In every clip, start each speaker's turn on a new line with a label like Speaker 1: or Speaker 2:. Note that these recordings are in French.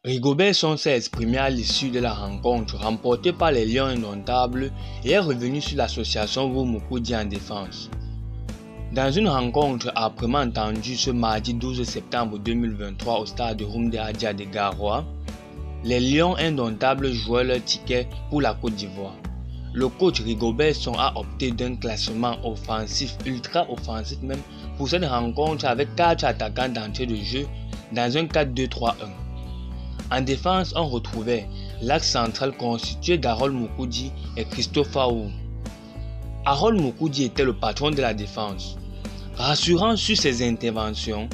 Speaker 1: Rigobert Song s'est exprimé à l'issue de la rencontre remportée par les Lions indomptables et est revenu sur l'association Wu Mukudi en défense. Dans une rencontre âprement entendue ce mardi 12 septembre 2023 au stade Rumde Adja de Garoua, les Lions indomptables jouaient leur ticket pour la Côte d'Ivoire. Le coach Rigobert Song a opté d'un classement offensif, ultra offensif même, pour cette rencontre avec 4 attaquants d'entrée de jeu dans un 4-2-3-1. En défense, on retrouvait l'axe central constitué d'Harold Mukudi et Christopher Wu. Harold Mukudi était le patron de la défense. Rassurant sur ses interventions,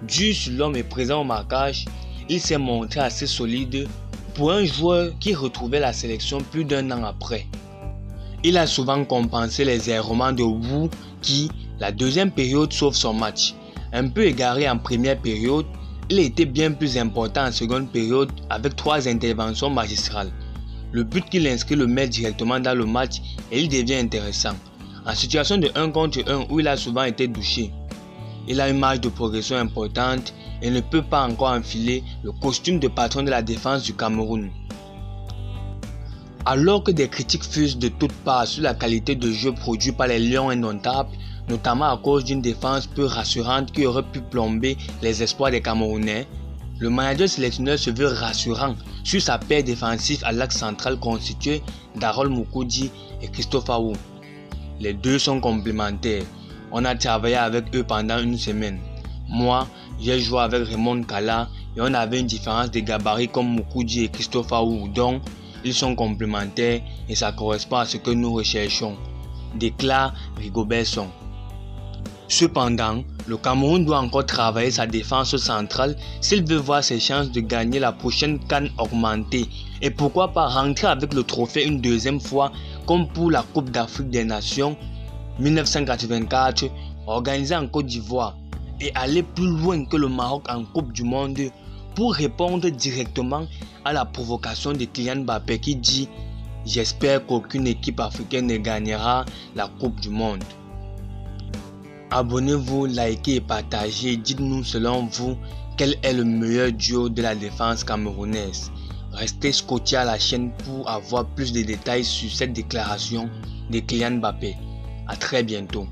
Speaker 1: dur sur l'homme et présent au marquage, il s'est montré assez solide pour un joueur qui retrouvait la sélection plus d'un an après. Il a souvent compensé les errements de Wu qui, la deuxième période, sauve son match. Un peu égaré en première période, il était bien plus important en seconde période avec 3 interventions magistrales. Le but qu'il inscrit le met directement dans le match et il devient intéressant. En situation de 1 contre 1 où il a souvent été douché, il a une marge de progression importante et ne peut pas encore enfiler le costume de patron de la défense du Cameroun. Alors que des critiques fusent de toutes parts sur la qualité de jeu produit par les Lions indomptables, notamment à cause d'une défense peu rassurante qui aurait pu plomber les espoirs des Camerounais, le manager sélectionneur se veut rassurant sur sa paire défensive à l'axe central constitué d'Harold Mukudi et Christopher Wu. Les deux sont complémentaires. On a travaillé avec eux pendant une semaine. Moi, j'ai joué avec Raymond Kala et on avait une différence de gabarit comme Mukudi et Christopher Wu, donc ils sont complémentaires et ça correspond à ce que nous recherchons, déclare Rigobert Song. Cependant, le Cameroun doit encore travailler sa défense centrale s'il veut voir ses chances de gagner la prochaine CAN augmenter et pourquoi pas rentrer avec le trophée une deuxième fois comme pour la Coupe d'Afrique des Nations 1984 organisée en Côte d'Ivoire et aller plus loin que le Maroc en Coupe du Monde pour répondre directement à la provocation de Kylian Mbappé qui dit « J'espère qu'aucune équipe africaine ne gagnera la Coupe du Monde ». Abonnez-vous, likez et partagez. Dites-nous selon vous quel est le meilleur duo de la défense camerounaise. Restez scotchés à la chaîne pour avoir plus de détails sur cette déclaration de Kylian Mbappé. À très bientôt.